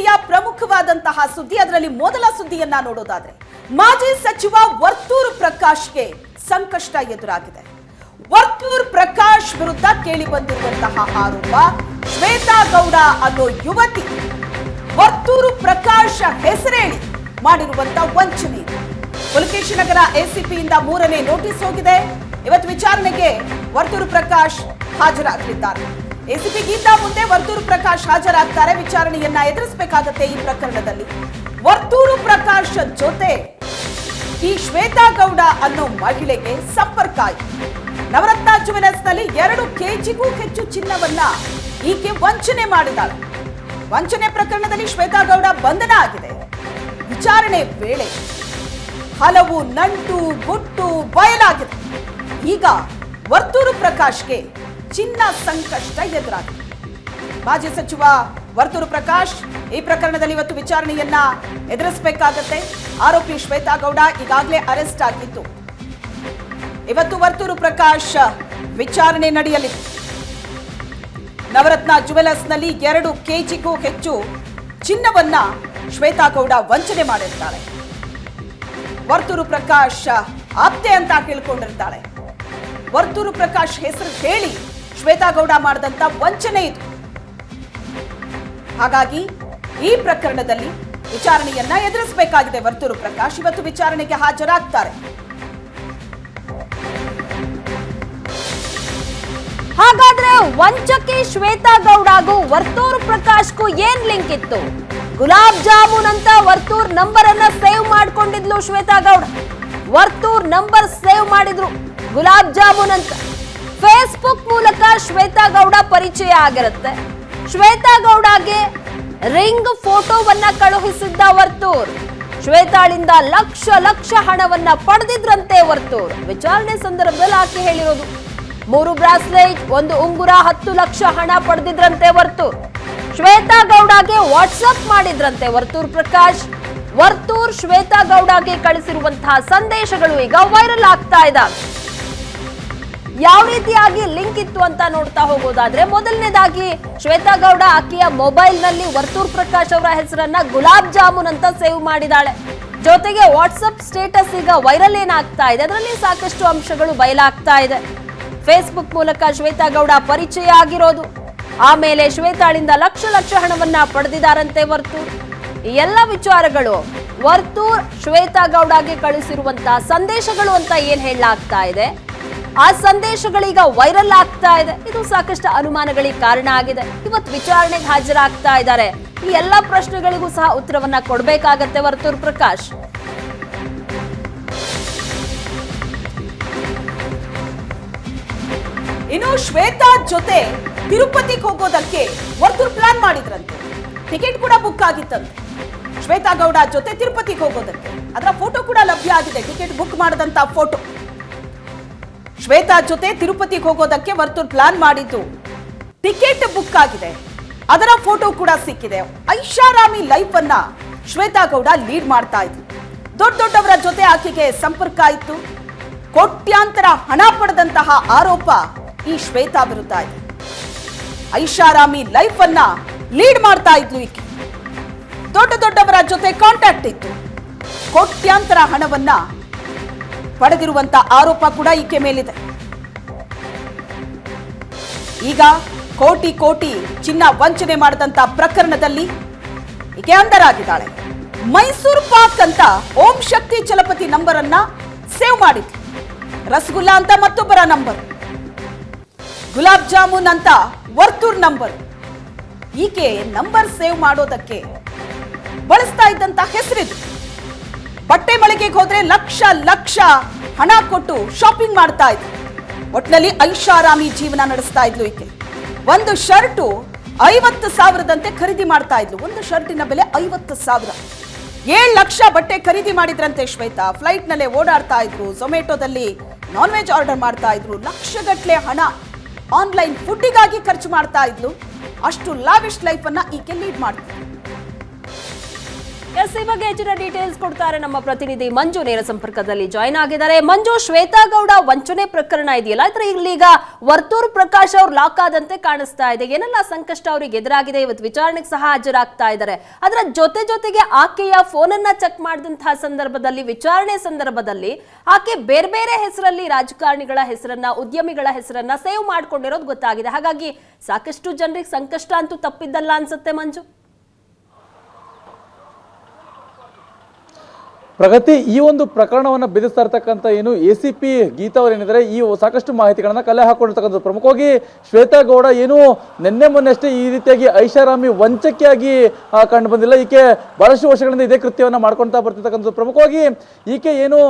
ವೇಳೆಯ ಪ್ರಮುಖವಾದಂತಹ ಸುದ್ದಿ, ಅದರಲ್ಲಿ ಮೊದಲ ಸುದ್ದಿಯನ್ನ ನೋಡೋದಾದ್ರೆ ಮಾಜಿ ಸಚಿವ ವರ್ತೂರು ಪ್ರಕಾಶ್ಗೆ ಸಂಕಷ್ಟ ಎದುರಾಗಿದೆ. ವರ್ತೂರ್ ಪ್ರಕಾಶ್ ವಿರುದ್ಧ ಕೇಳಿ ಬಂದಿರುವಂತಹ ಆರೋಪ, ಶ್ವೇತಾ ಗೌಡ ಅನ್ನೋ ಯುವತಿ ವರ್ತೂರು ಪ್ರಕಾಶ್ ಹೆಸರೇಳಿ ಮಾಡಿರುವಂತಹ ವಂಚನೆ. ಪುಲಕೇಶಿ ನಗರ ಎಸಿಪಿಯಿಂದ 3ನೇ ನೋಟಿಸ್ ಹೋಗಿದೆ. ಇವತ್ತು ವಿಚಾರಣೆಗೆ ವರ್ತೂರು ಪ್ರಕಾಶ್ ಹಾಜರಾಗಲಿದ್ದಾರೆ. ಎಸಿಪಿ ಗೀತಾ ಮುಂದೆ ವರ್ತೂರು ಪ್ರಕಾಶ್ ಹಾಜರಾಗ್ತಾರೆ. ವಿಚಾರಣೆಯನ್ನ ಎದುರಿಸಬೇಕಾಗತ್ತೆ. ಈ ಪ್ರಕರಣದಲ್ಲಿ ವರ್ತೂರು ಪ್ರಕಾಶ್ ಜೊತೆ ಈ ಶ್ವೇತಾ ಗೌಡ ಅನ್ನೋ ಮಹಿಳೆಗೆ ಸಂಪರ್ಕ ಆಯಿತು. ನವರತ್ನ ಜುವೆಲರ್ಸ್ ನಲ್ಲಿ 2 ಕೆಜಿಗೂ ಹೆಚ್ಚು ಚಿನ್ನವನ್ನ ಈಕೆ ವಂಚನೆ ಮಾಡಿದ್ದಾಳೆ. ವಂಚನೆ ಪ್ರಕರಣದಲ್ಲಿ ಶ್ವೇತಾ ಗೌಡ ಬಂಧನ ಆಗಿದೆ. ವಿಚಾರಣೆ ವೇಳೆ ಹಲವು ನಂಟು ಗುಟ್ಟು ಬಯಲಾಗಿದೆ. ಈಗ ವರ್ತೂರು ಪ್ರಕಾಶ್ಗೆ ಚಿನ್ನ ಸಂಕಷ್ಟ ಎದುರಾಗಿದೆ. ಮಾಜಿ ಸಚಿವ ವರ್ತೂರು ಪ್ರಕಾಶ್ ಈ ಪ್ರಕರಣದಲ್ಲಿ ಇವತ್ತು ವಿಚಾರಣೆಯನ್ನ ಎದುರಿಸಬೇಕಾಗತ್ತೆ. ಆರೋಪಿ ಶ್ವೇತಾ ಗೌಡ ಈಗಾಗಲೇ ಅರೆಸ್ಟ್ ಆಗಿದ್ದು ಇವತ್ತು ವರ್ತೂರು ಪ್ರಕಾಶ್ ವಿಚಾರಣೆ ನಡೆಯಲಿದೆ. ನವರತ್ನ ಜುವೆಲರ್ಸ್ ನಲ್ಲಿ 2 ಕೆಜಿಗೂ ಹೆಚ್ಚು ಚಿನ್ನವನ್ನ ಶ್ವೇತಾ ಗೌಡ ವಂಚನೆ ಮಾಡಿರ್ತಾಳೆ. ವರ್ತೂರು ಪ್ರಕಾಶ್ ಆಪ್ತೆ ಅಂತ ಹೇಳ್ಕೊಂಡಿರ್ತಾಳೆ. ವರ್ತೂರು ಪ್ರಕಾಶ್ ಹೆಸರು ಹೇಳಿ ಶ್ವೇತಾ ಗೌಡ ಮಾಡಿದಂತ ವಂಚನೆ ಇದು. ಹಾಗಾಗಿ ಈ ಪ್ರಕರಣದಲ್ಲಿ ವಿಚಾರಣೆಯನ್ನ ಎದುರಿಸಬೇಕಾಗಿದೆ. ವರ್ತೂರು ಪ್ರಕಾಶ್ ಇವತ್ತು ವಿಚಾರಣೆಗೆ ಹಾಜರಾಗ್ತಾರೆ. ಹಾಗಾದ್ರೆ ವಂಚಕಿ ಶ್ವೇತಾ ಗೌಡಗೂ ವರ್ತೂರು ಪ್ರಕಾಶ್ಗೂ ಏನ್ ಲಿಂಕ್ ಇತ್ತು? ಗುಲಾಬ್ ಜಾಮೂನ್ ಅಂತ ವರ್ತೂರ್ ನಂಬರ್ ಅನ್ನ ಸೇವ್ ಮಾಡ್ಕೊಂಡಿದ್ಲು ಶ್ವೇತಾ ಗೌಡ. ವರ್ತೂರ್ ನಂಬರ್ ಸೇವ್ ಮಾಡಿದ್ರು ಗುಲಾಬ್ ಜಾಮೂನ್ ಅಂತ. ಫೇಸ್ಬುಕ್ ಮೂಲಕ ಶ್ವೇತಾ ಗೌಡ ಪರಿಚಯ ಆಗಿರುತ್ತೆ. ಶ್ವೇತಾ ಗೌಡಗೆ ರಿಂಗ್ ಫೋಟೋವನ್ನ ಕಳುಹಿಸಿದ್ದ ವರ್ತೂರ್. ಶ್ವೇತಾಳಿಂದ ಲಕ್ಷ ಹಣವನ್ನ ಪಡೆದಿದ್ರಂತೆ ವರ್ತೂರ್. ವಿಚಾರಣೆ ಸಂದರ್ಭದಲ್ಲಿ ಆಕೆ ಹೇಳಿರೋದು 3 ಬ್ರಾಸ್ಲೆಟ್, 1 ಉಂಗುರ, 10 ಲಕ್ಷ ಹಣ ಪಡೆದಿದ್ರಂತೆ ವರ್ತೂರ್. ಶ್ವೇತಾ ಗೌಡಗೆ ವಾಟ್ಸ್ಆಪ್ ಮಾಡಿದ್ರಂತೆ ವರ್ತೂರ್ ಪ್ರಕಾಶ್. ವರ್ತೂರ್ ಶ್ವೇತಾ ಗೌಡಗೆ ಕಳಿಸಿರುವಂತಹ ಸಂದೇಶಗಳು ಈಗ ವೈರಲ್ ಆಗ್ತಾ ಇದ್ದಾವೆ. ಯಾವ ರೀತಿಯಾಗಿ ಲಿಂಕ್ ಇತ್ತು ಅಂತ ನೋಡ್ತಾ ಹೋಗೋದಾದ್ರೆ, ಮೊದಲನೇದಾಗಿ ಶ್ವೇತಾ ಗೌಡ ಆಕೆಯ ಮೊಬೈಲ್ ನಲ್ಲಿ ವರ್ತೂರ್ ಪ್ರಕಾಶ್ ಅವರ ಹೆಸರನ್ನ ಗುಲಾಬ್ ಜಾಮೂನ್ ಅಂತ ಸೇವ್ ಮಾಡಿದಾಳೆ. ಜೊತೆಗೆ ವಾಟ್ಸ್ಆಪ್ ಸ್ಟೇಟಸ್ ಈಗ ವೈರಲ್ ಏನಾಗ್ತಾ ಇದೆ, ಅದರಲ್ಲಿ ಸಾಕಷ್ಟು ಅಂಶಗಳು ಬಯಲಾಗ್ತಾ ಇದೆ. ಫೇಸ್ಬುಕ್ ಮೂಲಕ ಶ್ವೇತಾ ಗೌಡ ಪರಿಚಯ ಆಗಿರೋದು, ಆಮೇಲೆ ಶ್ವೇತಾಳಿಂದ ಲಕ್ಷ ಹಣವನ್ನ ಪಡೆದಿದ್ದಾರಂತೆ ವರ್ತೂರ್. ಈ ಎಲ್ಲ ವಿಚಾರಗಳು ವರ್ತೂರ್ ಶ್ವೇತಾ ಗೌಡಗೆ ಕಳಿಸಿರುವಂತಹ ಸಂದೇಶಗಳು ಅಂತ ಏನ್ ಹೇಳಲಾಗ್ತಾ ಇದೆ. ಆ ಸಂದೇಶಗಳೀಗ ವೈರಲ್ ಆಗ್ತಾ ಇದೆ. ಇದು ಸಾಕಷ್ಟು ಅನುಮಾನಗಳಿಗೆ ಕಾರಣ ಆಗಿದೆ. ಇವತ್ತು ವಿಚಾರಣೆಗೆ ಹಾಜರಾಗ್ತಾ ಇದ್ದಾರೆ. ಈ ಎಲ್ಲ ಪ್ರಶ್ನೆಗಳಿಗೂ ಸಹ ಉತ್ತರವನ್ನ ಕೊಡಬೇಕಾಗತ್ತೆ ವರ್ತೂರ್ ಪ್ರಕಾಶ್. ಇನ್ನು ಶ್ವೇತಾ ಜೊತೆ ತಿರುಪತಿಗೆ ಹೋಗೋದಕ್ಕೆ ವರ್ತೂರ್ ಪ್ಲಾನ್ ಮಾಡಿದ್ರಂತೆ. ಟಿಕೆಟ್ ಕೂಡ ಬುಕ್ ಆಗಿತ್ತಂತೆ ಶ್ವೇತಾ ಗೌಡ ಜೊತೆ ತಿರುಪತಿಗೆ ಹೋಗೋದಕ್ಕೆ. ಅದರ ಫೋಟೋ ಕೂಡ ಲಭ್ಯ ಆಗಿದೆ, ಟಿಕೆಟ್ ಬುಕ್ ಮಾಡದಂತ ಫೋಟೋ. ಶ್ವೇತಾ ಜೊತೆ ತಿರುಪತಿಗೆ ಹೋಗೋದಕ್ಕೆ ವರ್ತೂರ್ ಪ್ಲಾನ್ ಮಾಡಿದ್ದು, ಟಿಕೆಟ್ ಬುಕ್ ಆಗಿದೆ, ಅದರ ಫೋಟೋ ಕೂಡ ಸಿಕ್ಕಿದೆ. ಐಷಾರಾಮಿ ಲೈಫ್ ಅನ್ನ ಶ್ವೇತಾ ಗೌಡ ಲೀಡ್ ಮಾಡ್ತಾ ಇದ್ರು. ದೊಡ್ಡವರ ಜೊತೆ ಆಕೆಗೆ ಸಂಪರ್ಕ ಇತ್ತು. ಕೋಟ್ಯಾಂತರ ಹಣ ಪಡೆದಂತಹ ಆರೋಪ ಈ ಶ್ವೇತಾ ವಿರುದ್ಧ ಇದೆ. ಐಷಾರಾಮಿ ಲೈಫ್ ಅನ್ನ ಲೀಡ್ ಮಾಡ್ತಾ ಇದ್ಲು ಈಕೆ. ದೊಡ್ಡವರ ಜೊತೆ ಕಾಂಟ್ಯಾಕ್ಟ್ ಇತ್ತು. ಕೋಟ್ಯಾಂತರ ಹಣವನ್ನ ಪಡೆದಿರುವಂತ ಆರೋಪ ಕೂಡ ಈಕೆ ಮೇಲಿದೆ. ಈಗ ಕೋಟಿ ಚಿನ್ನ ವಂಚನೆ ಮಾಡಿದಂತ ಪ್ರಕರಣದಲ್ಲಿ ಈಕೆ ಅಂಧರಾಗಿದ್ದಾಳೆ. ಮೈಸೂರು ಪಾಕ್ ಅಂತ ಓಂ ಶಕ್ತಿ ಚಲಪತಿ ನಂಬರ್ ಅನ್ನ ಸೇವ್ ಮಾಡಿದ್ಲು. ರಸಗುಲ್ಲಾ ಅಂತ ಮತ್ತೊಬ್ಬರ ನಂಬರ್, ಗುಲಾಬ್ ಜಾಮೂನ್ ಅಂತ ವರ್ತೂರ್ ನಂಬರ್. ಈಕೆ ನಂಬರ್ ಸೇವ್ ಮಾಡೋದಕ್ಕೆ ಬಳಸ್ತಾ ಇದ್ದಂತ ಹೆಸರಿದು. ಬಟ್ಟೆ ಮಳಿಗೆಗೆ ಹೋದ್ರೆ ಲಕ್ಷ ಹಣ ಕೊಟ್ಟು ಶಾಪಿಂಗ್ ಮಾಡ್ತಾ ಇದ್ಲು. ಒಟ್ನಲ್ಲಿ ಐಷಾರಾಮಿ ಜೀವನ ನಡೆಸ್ತಾ ಇದ್ಲು ಈಕೆ. ಒಂದು ಶರ್ಟು 50,000ದಂತೆ ಖರೀದಿ ಮಾಡ್ತಾ ಇದ್ಲು. ಒಂದು ಶರ್ಟಿನ ಬೆಲೆ 50,000. 7 ಲಕ್ಷ ಬಟ್ಟೆ ಖರೀದಿ ಮಾಡಿದ್ರಂತೆ ಶ್ವೇತಾ. ಫ್ಲೈಟ್ ನಲ್ಲೇ ಓಡಾಡ್ತಾ ಇದ್ರು. ಝೊಮ್ಯಾಟೋದಲ್ಲಿ ನಾನ್ ವೆಜ್ ಆರ್ಡರ್ ಮಾಡ್ತಾ ಇದ್ರು. ಲಕ್ಷಗಟ್ಲೆ ಹಣ ಆನ್ಲೈನ್ ಫುಡ್ಡಿಗಾಗಿ ಖರ್ಚು ಮಾಡ್ತಾ ಇದ್ಲು. ಅಷ್ಟು ಲಾವಿಶ್ ಲೈಫ್ ಅನ್ನ ಈಕೆ ಲೀಡ್ ಮಾಡ್ತಿದ್ಲು. ಎಸ್, ಈ ಬಗ್ಗೆ ಹೆಚ್ಚಿನ ಡೀಟೇಲ್ಸ್ ಕೊಡ್ತಾರೆ ನಮ್ಮ ಪ್ರತಿನಿಧಿ ಮಂಜು. ನೇರ ಸಂಪರ್ಕದಲ್ಲಿ ಜಾಯ್ನ್ ಆಗಿದ್ದಾರೆ. ಮಂಜು, ಶ್ವೇತಾ ಗೌಡ ವಂಚನೆ ಪ್ರಕರಣ ಇದೆಯಲ್ಲ, ಇದ್ರ ಇಲ್ಲೀಗ ವರ್ತೂರ್ ಪ್ರಕಾಶ್ ಅವ್ರು ಲಾಕ್ ಆದಂತೆ ಕಾಣಿಸ್ತಾ ಇದೆ. ಏನೆಲ್ಲ ಸಂಕಷ್ಟ ಅವ್ರಿಗೆ ಎದುರಾಗಿದೆ, ಇವತ್ತು ವಿಚಾರಣೆಗೆ ಸಹ ಹಾಜರಾಗ್ತಾ ಇದ್ದಾರೆ. ಅದರ ಜೊತೆಗೆ ಆಕೆಯ ಫೋನ್ ಅನ್ನ ಚೆಕ್ ಮಾಡಿದಂತಹ ಸಂದರ್ಭದಲ್ಲಿ, ವಿಚಾರಣೆ ಸಂದರ್ಭದಲ್ಲಿ ಆಕೆ ಬೇರೆ ಬೇರೆ ಹೆಸರಲ್ಲಿ ರಾಜಕಾರಣಿಗಳ ಹೆಸರನ್ನ, ಉದ್ಯಮಿಗಳ ಹೆಸರನ್ನ ಸೇವ್ ಮಾಡ್ಕೊಂಡಿರೋದು ಗೊತ್ತಾಗಿದೆ. ಹಾಗಾಗಿ ಸಾಕಷ್ಟು ಜನರಿಗೆ ಸಂಕಷ್ಟ ಅಂತೂ ತಪ್ಪಿದ್ದಲ್ಲ ಅನ್ಸುತ್ತೆ ಮಂಜು. ಪ್ರಗತಿ, ಈ ಒಂದು ಪ್ರಕರಣವನ್ನು ಬೆದರಿಸ್ತಾ ಇರ್ತಕ್ಕಂಥ ಏನು ACP ಗೀತಾ ಅವರು ಏನಿದ್ದಾರೆ, ಈ ಸಾಕಷ್ಟು ಮಾಹಿತಿಗಳನ್ನ ಕಲೆ ಹಾಕೊಂಡಿರ್ತಕ್ಕಂಥದ್ದು. ಪ್ರಮುಖವಾಗಿ ಶ್ವೇತಾ ಗೌಡ ಏನು ನಿನ್ನೆ ಮೊನ್ನೆಷ್ಟೇ ಈ ರೀತಿಯಾಗಿ ಐಷಾರಾಮಿ ವಂಚಕಿಯಾಗಿ ಕಂಡು ಬಂದಿಲ್ಲ. ಈಕೆ ಬಹಳಷ್ಟು ವರ್ಷಗಳಿಂದ ಇದೇ ಕೃತ್ಯವನ್ನು ಮಾಡ್ಕೊಳ್ತಾ ಬರ್ತಿರ್ತಕ್ಕಂಥದ್ದು. ಪ್ರಮುಖವಾಗಿ ಈಕೆ ಏನು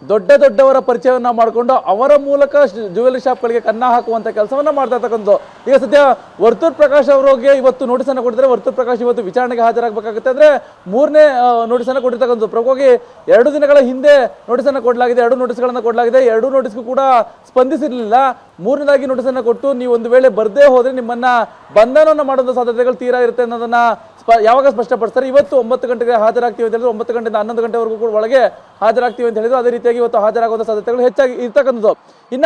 ದೊಡ್ಡವರ ಪರಿಚಯವನ್ನ ಮಾಡಿಕೊಂಡು ಅವರ ಮೂಲಕ ಜ್ಯುವೆಲರಿ ಶಾಪ್ಗಳಿಗೆ ಕನ್ನ ಹಾಕುವಂತ ಕೆಲಸವನ್ನ ಮಾಡ್ತಾ ಇರ್ತಕ್ಕಂಥದ್ದು. ಈಗ ಸದ್ಯ ವರ್ತೂರ್ ಪ್ರಕಾಶ್ ಅವರಿಗೆ ಇವತ್ತು ನೋಟಿಸ್ ಅನ್ನು ಕೊಟ್ಟಿದ್ದಾರೆ. ವರ್ತೂರ್ ಪ್ರಕಾಶ್ ಇವತ್ತು ವಿಚಾರಣೆಗೆ ಹಾಜರಾಗಬೇಕಾಗುತ್ತೆ. ಅಂದ್ರೆ 3ನೇ ನೋಟಿಸ್ ಅನ್ನು ಕೊಟ್ಟಿರ್ತಕ್ಕಂಥದ್ದು. ಪ್ರಮುಖವಾಗಿ 2 ದಿನಗಳ ಹಿಂದೆ ನೋಟಿಸ್ ಅನ್ನು ಕೊಡಲಾಗಿದೆ, 2 ನೋಟಿಸ್ಗಳನ್ನ ಕೊಡಲಾಗಿದೆ. 2 ನೋಟಿಸ್ಗೂ ಕೂಡ ಸ್ಪಂದಿಸಿರಲಿಲ್ಲ. 3ನೇದಾಗಿ ನೋಟಿಸ್ ಅನ್ನು ಕೊಟ್ಟು ನೀವು ಒಂದು ವೇಳೆ ಬರ್ದೇ ಹೋದ್ರೆ ನಿಮ್ಮನ್ನ ಬಂಧನವನ್ನು ಮಾಡುವಂತ ಸಾಧ್ಯತೆಗಳು ತೀರಾ ಇರುತ್ತೆ ಅನ್ನೋದನ್ನ ಯಾವಾಗ ಸ್ಪಷ್ಟಪಡಿಸ್ತಾರೆ. ಇವತ್ತು 9 ಗಂಟೆಗೆ ಹಾಜರಾಗ್ತೀವಿ ಅಂತ ಹೇಳಿದ್ರು. 9 ಗಂಟೆಯಿಂದ 11 ಗಂಟೆವರೆಗೂ ಕೂಡ ಒಳಗೆ ಹಾಜರಾಗ್ತೀವಿ ಅಂತ ಹೇಳಿದ್ರು. ಅದೇ ರೀತಿಯಾಗಿ ಇವತ್ತು ಹಾಜರಾಗುವಂತ ಸಾಧ್ಯತೆಗಳು ಹೆಚ್ಚಾಗಿ ಇರ್ತಕ್ಕಂಥದ್ದು. ಇನ್ನ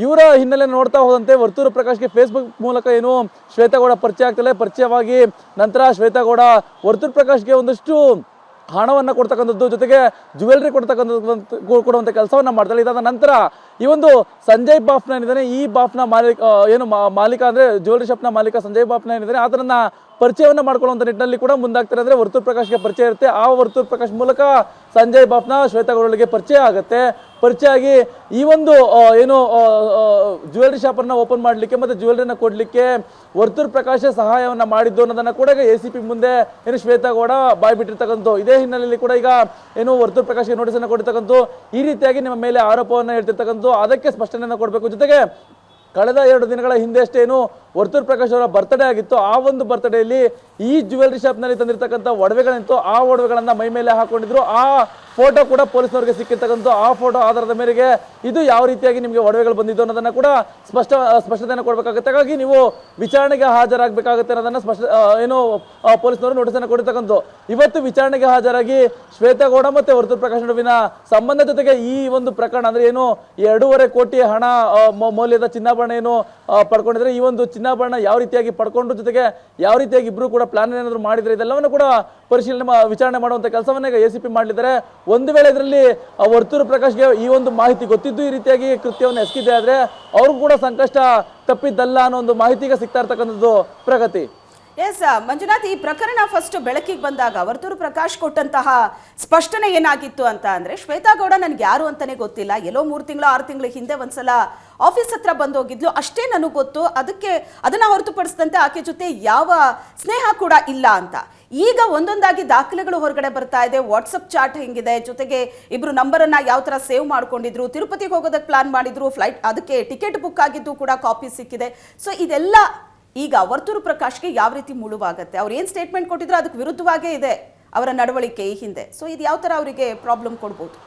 ಇವರ ಹಿನ್ನೆಲೆ ನೋಡ್ತಾ ಹೋದಂತೆ ವರ್ತೂರು ಪ್ರಕಾಶ್ಗೆ ಫೇಸ್ಬುಕ್ ಮೂಲಕ ಏನು ಶ್ವೇತಾ ಗೌಡ ಪರಿಚಯ ಆಗ್ತಲೇ, ಪರಿಚಯವಾಗಿ ನಂತರ ಶ್ವೇತಾ ಗೌಡ ವರ್ತೂರು ಪ್ರಕಾಶ್ಗೆ ಒಂದಷ್ಟು ಹಣವನ್ನು ಕೊಡ್ತಕ್ಕಂಥದ್ದು, ಜೊತೆಗೆ ಜ್ಯುವೆಲರಿ ಕೊಡುವಂಥ ಕೆಲಸವನ್ನ ಮಾಡ್ತಾಳೆ. ಇದಾದ ನಂತರ ಈ ಒಂದು ಸಂಜಯ್ ಬಾಫ್ನ ಏನಿದ್ದಾನೆ, ಈ ಬಾಫ್ನ ಮಾಲೀಕ ಅಂದ್ರೆ ಜ್ಯುವೆಲರಿ ಶಾಪ್ನ ಮಾಲೀಕ ಸಂಜಯ್ ಬಾಫ್ನ ಏನಿದ್ದಾನೆ, ಅದನ್ನ ಪರಿಚಯವನ್ನ ಮಾಡ್ಕೊಳ್ಳುವಂಥ ನಿಟ್ಟಿನಲ್ಲಿ ಕೂಡ ಮುಂದಾಗ್ತಾರೆ. ಅಂದ್ರೆ ವರ್ತೂರ್ ಪ್ರಕಾಶ್ಗೆ ಪರಿಚಯ ಇರುತ್ತೆ. ಆ ವರ್ತೂರ್ ಪ್ರಕಾಶ್ ಮೂಲಕ ಸಂಜಯ್ ಬಾಫ್ನ ಶ್ವೇತಾ ಗೌಡಳಿಗೆ ಪರಿಚಯ ಆಗುತ್ತೆ. ಪರಿಚಯ ಆಗಿ ಈ ಒಂದು ಏನು ಜ್ಯುವೆಲರಿ ಶಾಪನ್ನು ಓಪನ್ ಮಾಡಲಿಕ್ಕೆ ಮತ್ತೆ ಜ್ಯುವೆಲರಿನ ಕೊಡ್ಲಿಕ್ಕೆ ವರ್ತೂರ್ ಪ್ರಕಾಶ್ ಸಹಾಯವನ್ನ ಮಾಡಿದ್ದು ಅನ್ನೋದನ್ನ ಕೂಡ ಈಗ ACP ಮುಂದೆ ಏನು ಶ್ವೇತಾ ಗೌಡ ಬಾಯ್ ಬಿಟ್ಟಿರ್ತಕ್ಕಂಥ. ಇದೇ ಹಿನ್ನೆಲೆಯಲ್ಲಿ ಕೂಡ ಈಗ ಏನು ವರ್ತೂರ್ ಪ್ರಕಾಶ್ಗೆ ನೋಟಿಸ್ ಅನ್ನು ಕೊಟ್ಟಿರ್ತಕ್ಕಂಥ, ಈ ರೀತಿಯಾಗಿ ನಿಮ್ಮ ಮೇಲೆ ಆರೋಪವನ್ನು ಹೇಳ್ತಿರ್ತಕ್ಕಂಥ, ಅದಕ್ಕೆ ಸ್ಪಷ್ಟನೆಯನ್ನು ಕೊಡಬೇಕು. ಜೊತೆಗೆ ಕಳೆದ 2 ದಿನಗಳ ಹಿಂದೆ ಅಷ್ಟೇ ಏನು ವರ್ತೂರ್ ಪ್ರಕಾಶ್ ಅವರ ಬರ್ತ್ಡೇ ಆಗಿತ್ತು. ಆ ಒಂದು ಬರ್ತ್ಡೇಯಲ್ಲಿ ಈ ಜ್ಯುವೆಲರಿ ಶಾಪ್ನಲ್ಲಿ ತಂದಿರ್ತಕ್ಕಂಥ ಒಡವೆಗಳಿತ್ತು, ಆ ಒಡವೆಗಳನ್ನ ಮೈ ಮೇಲೆ ಹಾಕೊಂಡಿದ್ರು. ಆ ಫೋಟೋ ಕೂಡ ಪೊಲೀಸ್ನವರಿಗೆ ಸಿಕ್ಕಿರ್ತಕ್ಕಂಥ. ಆ ಫೋಟೋ ಆಧಾರದ ಮೇರೆಗೆ ಇದು ಯಾವ ರೀತಿಯಾಗಿ ನಿಮಗೆ ಒಡವೆಗಳು ಬಂದಿದ್ದು ಅನ್ನೋದನ್ನ ಕೂಡ ಸ್ಪಷ್ಟತೆಯನ್ನು ಕೊಡಬೇಕಾಗುತ್ತೆ. ಹಾಗಾಗಿ ನೀವು ವಿಚಾರಣೆಗೆ ಹಾಜರಾಗಬೇಕಾಗುತ್ತೆ ಅನ್ನೋದನ್ನ ಏನು ಪೊಲೀಸ್ನವರು ನೋಟಿಸ್ ಅನ್ನು ಕೊಟ್ಟಿರ್ತಕ್ಕಂಥ. ಇವತ್ತು ವಿಚಾರಣೆಗೆ ಹಾಜರಾಗಿ ಶ್ವೇತಾ ಗೌಡ ಮತ್ತೆ ವರ್ತೂರ್ ಪ್ರಕಾಶ್ ನಡುವಿನ ಸಂಬಂಧ, ಜೊತೆಗೆ ಈ ಒಂದು ಪ್ರಕರಣ ಅಂದ್ರೆ ಏನು 2.5 ಕೋಟಿ ಹಣ ಮೌಲ್ಯದ ಚಿನ್ನಾಭರಣ ಏನು ಪಡ್ಕೊಂಡಿದ್ರೆ, ಈ ಒಂದು ಚಿನ್ನಾಭರಣ ಯಾವ ರೀತಿಯಾಗಿ ಪಡ್ಕೊಂಡು, ಜೊತೆಗೆ ಯಾವ ರೀತಿಯಾಗಿ ಇಬ್ರು ಕೂಡ ಪ್ಲಾನ್ ಏನಾದ್ರು ಮಾಡಿದ್ರೆ, ಇದೆಲ್ಲವನ್ನು ಕೂಡ ಪರಿಶೀಲನೆ ವಿಚಾರಣೆ ಮಾಡುವಂತ ಕೆಲಸವನ್ನ ಈಗ ACP ಮಾಡಲಿದ್ದಾರೆ. ಒಂದು ವೇಳೆ ಇದರಲ್ಲಿ ವರ್ತೂರ್ ಪ್ರಕಾಶ್ಗೆ ಈ ಒಂದು ಮಾಹಿತಿ ಗೊತ್ತಿದ್ದು ಈ ರೀತಿಯಾಗಿ ಕೃತ್ಯವನ್ನು ಎಸಗಿದ್ದೆ ಆದ್ರೆ ಅವ್ರಿಗೂ ಕೂಡ ಸಂಕಷ್ಟ ತಪ್ಪಿದ್ದಲ್ಲ ಅನ್ನೋ ಒಂದು ಮಾಹಿತಿ ಈಗ ಸಿಗ್ತಾ ಇರ್ತಕ್ಕಂಥದ್ದು. ಪ್ರಗತಿ. ಎಸ್ ಮಂಜುನಾಥ್, ಈ ಪ್ರಕರಣ ಫಸ್ಟ್ ಬೆಳಕಿಗೆ ಬಂದಾಗ ವರ್ತೂರು ಪ್ರಕಾಶ್ ಕೊಟ್ಟಂತಹ ಸ್ಪಷ್ಟನೆ ಏನಾಗಿತ್ತು ಅಂತ ಅಂದ್ರೆ, ಶ್ವೇತಾ ಗೌಡ ನನ್ಗೆ ಯಾರು ಅಂತಾನೆ ಗೊತ್ತಿಲ್ಲ, ಎಲ್ಲೋ 3 ತಿಂಗಳು 6 ತಿಂಗಳ ಹಿಂದೆ ಒಂದ್ಸಲ ಆಫೀಸ್ ಹತ್ರ ಬಂದೋಗಿದ್ಲು, ಅಷ್ಟೇ ನನಗೆ ಗೊತ್ತು, ಅದನ್ನ ಹೊರತುಪಡಿಸಿದಂತೆ ಆಕೆ ಜೊತೆ ಯಾವ ಸ್ನೇಹ ಕೂಡ ಇಲ್ಲ ಅಂತ. ಈಗ ಒಂದೊಂದಾಗಿ ದಾಖಲೆಗಳು ಹೊರಗಡೆ ಬರ್ತಾ ಇದೆ. ವಾಟ್ಸಪ್ ಚಾಟ್ ಹೆಂಗಿದೆ, ಜೊತೆಗೆ ಇಬ್ರು ನಂಬರನ್ನ ಯಾವ ತರ ಸೇವ್ ಮಾಡ್ಕೊಂಡಿದ್ರು, ತಿರುಪತಿಗೆ ಹೋಗೋದಕ್ಕೆ ಪ್ಲಾನ್ ಮಾಡಿದ್ರು, ಫ್ಲೈಟ್ ಅದಕ್ಕೆ ಟಿಕೆಟ್ ಬುಕ್ ಆಗಿದ್ದು ಕೂಡ ಕಾಪಿ ಸಿಕ್ಕಿದೆ. ಸೊ ಇದೆಲ್ಲ ಈಗ ವರ್ತೂರು ಪ್ರಕಾಶ್ಗೆ ಯಾವ ರೀತಿ ಮುಳುವಾಗತ್ತೆ? ಅವ್ರು ಏನ್ ಸ್ಟೇಟ್ಮೆಂಟ್ ಕೊಟ್ಟಿದ್ರು ಅದಕ್ಕೆ ವಿರುದ್ಧವಾಗೇ ಇದೆ ಅವರ ನಡವಳಿಕೆ ಈ ಹಿಂದೆ. ಸೊ ಇದು ಯಾವ ತರ ಅವರಿಗೆ ಪ್ರಾಬ್ಲಮ್ ಕೊಡ್ಬೋದು?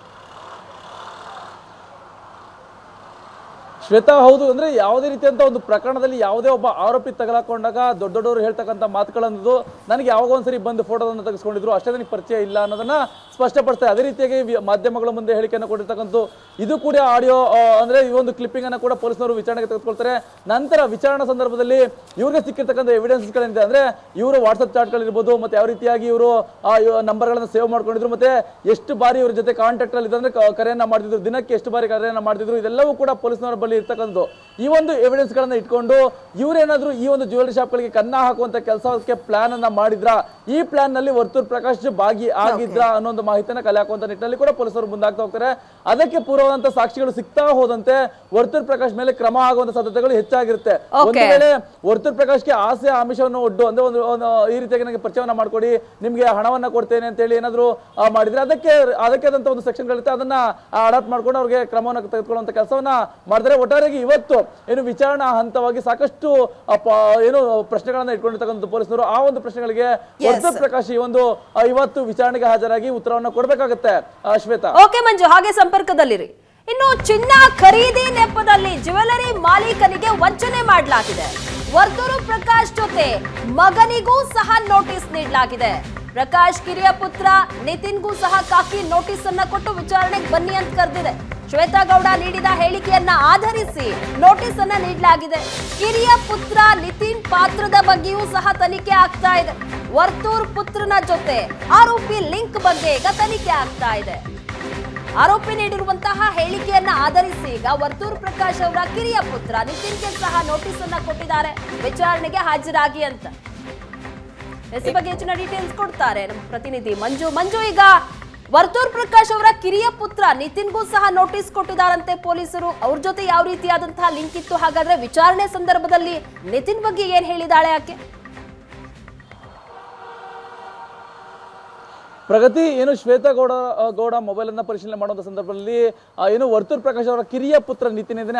ಶ್ವೇತಾ, ಹೌದು, ಅಂದ್ರೆ ಯಾವುದೇ ರೀತಿಯಂತ ಒಂದು ಪ್ರಕರಣದಲ್ಲಿ ಯಾವುದೇ ಒಬ್ಬ ಆರೋಪಿ ತಗಲಾಕೊಂಡಾಗ ದೊಡ್ಡವರು ಹೇಳ್ತಕ್ಕಂಥ ಮಾತುಗಳನ್ನೋದು, ನನಗೆ ಯಾವಾಗ ಒಂದ್ಸರಿ ಬಂದು ಫೋಟೋದನ್ನು ತೆಗೆಸ್ಕೊಂಡಿದ್ರು, ಅಷ್ಟೇ ನನಗೆ ಪರಿಚಯ ಇಲ್ಲ ಅನ್ನೋದನ್ನ ಸ್ಪಷ್ಟಪಡಿಸ್ತಾರೆ. ಅದೇ ರೀತಿಯಾಗಿ ಮಾಧ್ಯಮಗಳ ಮುಂದೆ ಹೇಳಿಕೆಯನ್ನು ಕೊಟ್ಟಿರ್ತಕ್ಕಂಥ ಇದು ಕೂಡ ಆಡಿಯೋ ಅಂದ್ರೆ ಈ ಒಂದು ಕ್ಲಿಪ್ಪಿಂಗ್ ಅನ್ನು ಕೂಡ ಪೊಲೀಸರು ವಿಚಾರಣೆಗೆ ತೆಗೆದುಕೊಳ್ತಾರೆ. ನಂತರ ವಿಚಾರಣಾ ಸಂದರ್ಭದಲ್ಲಿ ಇವ್ರಿಗೆ ಸಿಕ್ಕಿರ್ತಕ್ಕಂಥ ಎವಿಡೆನ್ಸ್ಗಳಿಂದ ಅಂದ್ರೆ ಇವರು ವಾಟ್ಸಪ್ ಚಾಟ್ಗಳಿರ್ಬೋದು, ಮತ್ತೆ ಯಾವ ರೀತಿಯಾಗಿ ಇವರು ಆ ನಂಬರ್ಗಳನ್ನು ಸೇವ್ ಮಾಡ್ಕೊಂಡಿದ್ರು, ಮತ್ತೆ ಎಷ್ಟು ಬಾರಿ ಇವ್ರ ಜೊತೆ ಕಾಂಟ್ಯಾಕ್ಟ್ ಅಲ್ಲಿ ಇದ್ರೆ ಕರೆಯನ್ನ ಮಾಡ್ತಿದ್ರು, ದಿನಕ್ಕೆ ಎಷ್ಟು ಬಾರಿ ಕರೆಯನ್ನ ಮಾಡ್ತಿದ್ರು, ಇದೆಲ್ಲವೂ ಕೂಡ ಪೊಲೀಸ್ನವರ ಬಳಿ ಇರ್ತಕ್ಕಂಥದ್ದು. ಈ ಒಂದು ಎವಿಡೆನ್ಸ್ ಗಳನ್ನ ಇಟ್ಕೊಂಡು ಇವರೇನಾದ್ರೂ ಈ ಒಂದು ಜ್ಯುವೆಲರಿ ಶಾಪ್ಗಳಿಗೆ ಕನ್ನ ಹಾಕುವಂತ ಕೆಲಸಕ್ಕೆ ಪ್ಲಾನ್ ಅನ್ನ ಮಾಡಿದ್ರ, ಈ ಪ್ಲಾನ್ ನಲ್ಲಿ ವರ್ತೂರ್ ಪ್ರಕಾಶ್ ಭಾಗಿ ಆಗಿದ್ರ ಅನ್ನೋ ಒಂದು ಮಾಹಿತಿಯನ್ನ ಕಲೆ ಹಾಕುವಂತ ನಿಟ್ಟಿನಲ್ಲಿ ಕೂಡ ಪೊಲೀಸರು ಮುಂದಾಗ್ತಾ ಹೋಗ್ತಾರೆ. ಅದಕ್ಕೆ ಪೂರ್ವವಾದಂತ ಸಾಕ್ಷಿಗಳು ಸಿಗ್ತಾ ಹೋದಂತೆ ವರ್ತೂರ್ ಪ್ರಕಾಶ್ ಮೇಲೆ ಕ್ರಮ ಆಗುವಂತ ಸಾಧ್ಯತೆಗಳು ಹೆಚ್ಚಾಗಿರುತ್ತೆ. ಒಂದು ವೇಳೆ ವರ್ತೂರ್ ಪ್ರಕಾಶ್ಗೆ ಆಸೆ ಆಮಿಷವನ್ನು ಒಡ್ಡು ಅಂದ್ರೆ ಒಂದು ಈ ರೀತಿಯಾಗಿ ನನಗೆ ಪರಿಚಯವನ್ನ ಮಾಡ್ಕೊಡಿ, ನಿಮ್ಗೆ ಹಣವನ್ನ ಕೊಡ್ತೇನೆ ಅಂತ ಹೇಳಿ ಏನಾದ್ರು ಮಾಡಿದ್ರೆ ಅದಕ್ಕೆ ಆದಂತ ಒಂದು ಸೆಕ್ಷನ್ ಗಳಿರುತ್ತೆ, ಅದನ್ನ ಅಡಾಪ್ಟ್ ಮಾಡ್ಕೊಂಡು ಅವ್ರಿಗೆ ಕ್ರಮವನ್ನು ತೆಗೆದುಕೊಳ್ಳುವಂತ ಕೆಲಸವನ್ನ ಮಾಡಿದ್ರೆ. ಒಟ್ಟಾರೆಯಾಗಿ ಇವತ್ತು ಏನು ವಿಚಾರಣಾ ಹಂತವಾಗಿ ಸಾಕಷ್ಟು ಏನು ಪ್ರಶ್ನೆಗಳನ್ನ ಇಟ್ಕೊಂಡಿರ್ತಕ್ಕಂಥ ಪೊಲೀಸರು, ಆ ಒಂದು ಪ್ರಶ್ನೆಗಳಿಗೆ ವರ್ತೂರ್ ಪ್ರಕಾಶ್ ಇವತ್ತು ವಿಚಾರಣೆಗೆ ಹಾಜರಾಗಿ ಉತ್ತರವನ್ನು ಕೊಡಬೇಕಾಗುತ್ತೆ. ಶ್ವೇತಾ. ಓಕೆ ಮಂಜು, ಹಾಗೆ ಸಂಪರ್ಕದಲ್ಲಿರಿ. ಇನ್ನು ಚಿನ್ನ ಖರೀದಿ ನೆಪದಲ್ಲಿ ಜ್ಯುವೆಲರಿ ಮಾಲೀಕನಿಗೆ ವಂಚನೆ ಮಾಡಲಾಗಿದೆ. ವರ್ತೂರು ಪ್ರಕಾಶ್ ಜೊತೆ ಮಗನಿಗೂ ಸಹ ನೋಟಿಸ್ ನೀಡಲಾಗಿದೆ. ಪ್ರಕಾಶ್ ಕಿರಿಯ ಪುತ್ರ ನಿತಿನ್ಗೂ ಸಹ ಕಾಕಿ ನೋಟಿಸ್ ಅನ್ನ ಕೊಟ್ಟು ವಿಚಾರಣೆಗೆ ಬನ್ನಿ ಅಂತ ಕರೆದಿದೆ. ಶ್ವೇತಾ ಗೌಡ ನೀಡಿದ ಹೇಳಿಕೆಯನ್ನ ಆಧರಿಸಿ ನೋಟಿಸ್ ಅನ್ನ ನೀಡಲಾಗಿದೆ. ಕಿರಿಯ ಪುತ್ರ ನಿತಿನ್ ಪಾತ್ರದ ಬಗ್ಗೆಯೂ ಸಹ ತನಿಖೆ ಆಗ್ತಾ ಇದೆ. ವರ್ತೂರ್ ಪುತ್ರನ ಜೊತೆ ಆರೋಪಿ ಲಿಂಕ್ ಬಗ್ಗೆ ಈಗ ತನಿಖೆ ಆಗ್ತಾ ಇದೆ. ಆರೋಪಿ ನೀಡಿರುವಂತಹ ಹೇಳಿಕೆಯನ್ನ ಆಧರಿಸಿ ಈಗ ವರ್ತೂರ್ ಪ್ರಕಾಶ್ ಅವರ ಕಿರಿಯ ಪುತ್ರ ನಿತಿನ್ಗೆ ಸಹ ನೋಟಿಸ್ ಅನ್ನ ಕೊಟ್ಟಿದ್ದಾರೆ, ವಿಚಾರಣೆಗೆ ಹಾಜರಾಗಿ ಅಂತ. ಈ ಬಗ್ಗೆ ಹೆಚ್ಚಿನ ಡೀಟೇಲ್ಸ್ ಕೊಡ್ತಾರೆ ನಮ್ಮ ಪ್ರತಿನಿಧಿ ಮಂಜು. ಈಗ ವರ್ತೂರ್ ಪ್ರಕಾಶ್ ಅವರ ಕಿರಿಯ ಪುತ್ರ ನಿತಿನ್ಗೂ ಸಹ ನೋಟಿಸ್ ಕೊಟ್ಟಿದ್ದಾರಂತೆ ಪೊಲೀಸರು. ಅವ್ರ ಜೊತೆ ಯಾವ ರೀತಿಯಾದಂತಹ ಲಿಂಕ್ ಇತ್ತು? ಹಾಗಾದ್ರೆ ವಿಚಾರಣೆ ಸಂದರ್ಭದಲ್ಲಿ ನಿತಿನ್ ಬಗ್ಗೆ ಏನ್ ಹೇಳಿದಾಳೆ ಆಕೆ? ಪ್ರಗತಿ ಏನು ಶ್ವೇತಾ ಗೌಡ ಮೊಬೈಲ್ ಅನ್ನ ಪರಿಶೀಲನೆ ಮಾಡುವಂತ ಸಂದರ್ಭದಲ್ಲಿ ಏನು ವರ್ತೂರ್ ಪ್ರಕಾಶ್ ಅವರ ಕಿರಿಯ ಪುತ್ರ ನಿತಿನ್ ಇದ್ದಾನೆ,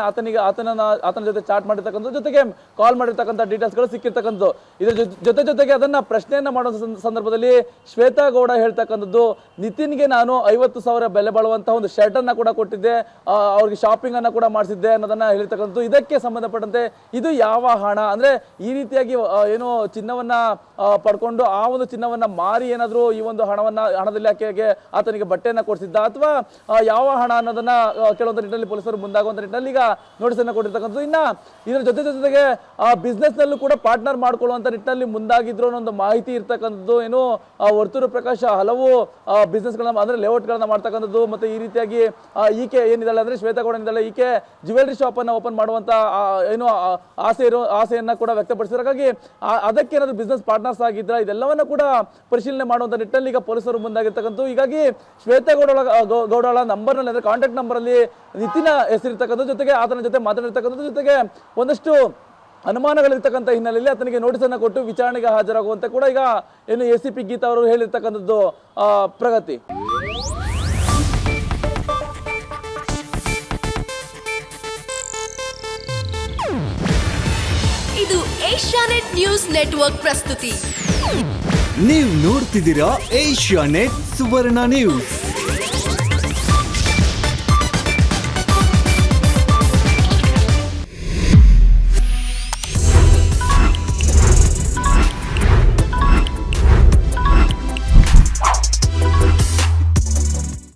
ಆತನ ಜೊತೆ ಚಾಟ್ ಮಾಡಿರ್ತಕ್ಕಂಥ, ಜೊತೆಗೆ ಕಾಲ್ ಮಾಡಿರ್ತಕ್ಕಂಥ ಡೀಟೇಲ್ಸ್ ಗಳು ಸಿಕ್ಕಿರ್ತಕ್ಕಂಥದ್ದು. ಇದರ ಜೊತೆಗೆ ಅದನ್ನ ಪ್ರಶ್ನೆಯನ್ನ ಮಾಡುವಂತ ಸಂದರ್ಭದಲ್ಲಿ ಶ್ವೇತಾ ಗೌಡ ಹೇಳ್ತಕ್ಕಂಥದ್ದು, ನಿತಿನ್ಗೆ ನಾನು 50,000 ಬೆಲೆ ಬಾಳುವಂತಹ ಒಂದು ಶರ್ಟ್ ಅನ್ನ ಕೂಡ ಕೊಟ್ಟಿದ್ದೆ, ಅವ್ರಿಗೆ ಶಾಪಿಂಗ್ ಅನ್ನ ಕೂಡ ಮಾಡಿಸಿದ್ದೆ ಅನ್ನೋದನ್ನ ಹೇಳ್ತಕ್ಕಂಥದ್ದು. ಇದಕ್ಕೆ ಸಂಬಂಧಪಟ್ಟಂತೆ ಇದು ಯಾವ ಹಣ ಅಂದ್ರೆ ಈ ರೀತಿಯಾಗಿ ಏನು ಚಿನ್ನವನ್ನ ಪಡ್ಕೊಂಡು ಆ ಒಂದು ಚಿನ್ನವನ್ನ ಮಾರಿ ಏನಾದ್ರು ಈ ಒಂದು ಹಣದಲ್ಲಿ ಆಕೆಗೆ ಆತನಿಗೆ ಬಟ್ಟೆಯನ್ನ ಕೊಡಿಸಿದ್ದ ಅಥವಾ ಯಾವ ಹಣ ಅನ್ನೋದನ್ನ ಕೆಲವೊಂದು ನಿಟ್ಟಿನಲ್ಲಿ ಪೊಲೀಸರು ಮುಂದಾಗುವಂತ ನಿಟ್ಟಿನಲ್ಲಿ ಈಗ ನೋಟಿಸ್ ಅನ್ನ ಕೊಟ್ಟಿರ್ತಕ್ಕಂಥದ್ದು. ಇನ್ನ ಇದರ ಜೊತೆಗೆ ಬಿಸ್ನೆಸ್ ನಲ್ಲೂ ಕೂಡ ಪಾರ್ಟ್ನರ್ ಮಾಡ್ಕೊಳ್ಳುವಂತ ನಿಟ್ಟಿನಲ್ಲಿ ಮುಂದಾಗಿದ್ರು ಅನ್ನೋ ಒಂದು ಮಾಹಿತಿ ಇರ್ತಕ್ಕಂಥದ್ದು. ಏನು ವರ್ತೂರ್ ಪ್ರಕಾಶ್ ಹಲವು ಬಿಸ್ನೆಸ್ ಗಳನ್ನ ಅಂದ್ರೆ ಲೇಔಟ್ ಗಳನ್ನ ಮಾಡ್ತಕ್ಕಂಥದ್ದು. ಮತ್ತೆ ಈ ರೀತಿಯಾಗಿ ಈಕೆ ಏನಿದ್ದಾಳೆ ಅಂದ್ರೆ ಶ್ವೇತಾ ಗೌಡ ಏನಿದ್ದಾಳೆ, ಈಕೆ ಜ್ಯುವೆಲರಿ ಶಾಪ್ ಅನ್ನ ಓಪನ್ ಮಾಡುವಂತ ಏನು ಆಸೆಯನ್ನ ಕೂಡ ವ್ಯಕ್ತಪಡಿಸಿದ್ರು. ಹಾಗಾಗಿ ಅದಕ್ಕೆ ಏನಾದ್ರು ಬಿಸ್ನೆಸ್ ಪಾರ್ಟ್ನರ್ಸ್ ಆಗಿದ್ರ ಇದೆಲ್ಲವನ್ನ ಕೂಡ ಪರಿಶೀಲನೆ ಮಾಡುವಂತ ನಿಟ್ಟಿನಲ್ಲಿ ಈಗ ಪೊಲೀಸರು ಮುಂದಾಗಿರ್ತಕ್ಕಂಥ. ಹೀಗಾಗಿ ಶ್ವೇತಾ ಗೌಡಳ ನಂಬರ್ ನಲ್ಲಿ ಅಂದ್ರೆ ಕಾಂಟ್ಯಾಕ್ಟ್ ನಂಬರ್ ಅಲ್ಲಿ ನಿತಿನ ಹೆಸರಿರ್ತಕ್ಕಂಥ, ಜೊತೆಗೆ ಆತನ ಜೊತೆ ಮಾತನಾಡಿರ್ತಕ್ಕಂಥ, ಜೊತೆಗೆ ಒಂದಷ್ಟು ಅನುಮಾನಗಳಿರ್ತಕ್ಕಂಥ ಹಿನ್ನೆಲೆಯಲ್ಲಿ ಆತನಿಗೆ ನೋಟಿಸ್ ಅನ್ನ ಕೊಟ್ಟು ವಿಚಾರಣೆಗೆ ಹಾಜರಾಗುವಂತೆ ಕೂಡ ಈಗ ಏನು ACP ಗೀತಾ ಅವರು ಹೇಳಿರ್ತಕ್ಕಂಥದ್ದು. ಪ್ರಗತಿ, ಇದು ಏಷ್ಯಾನೆಟ್ ನ್ಯೂಸ್ ನೆಟ್ವರ್ಕ್ ಪ್ರಸ್ತುತಿ. ನೀವು ನೋಡ್ತಿದ್ದೀರಾ ಏಷ್ಯಾನೆಟ್ ಸುವರ್ಣ ನ್ಯೂಸ್.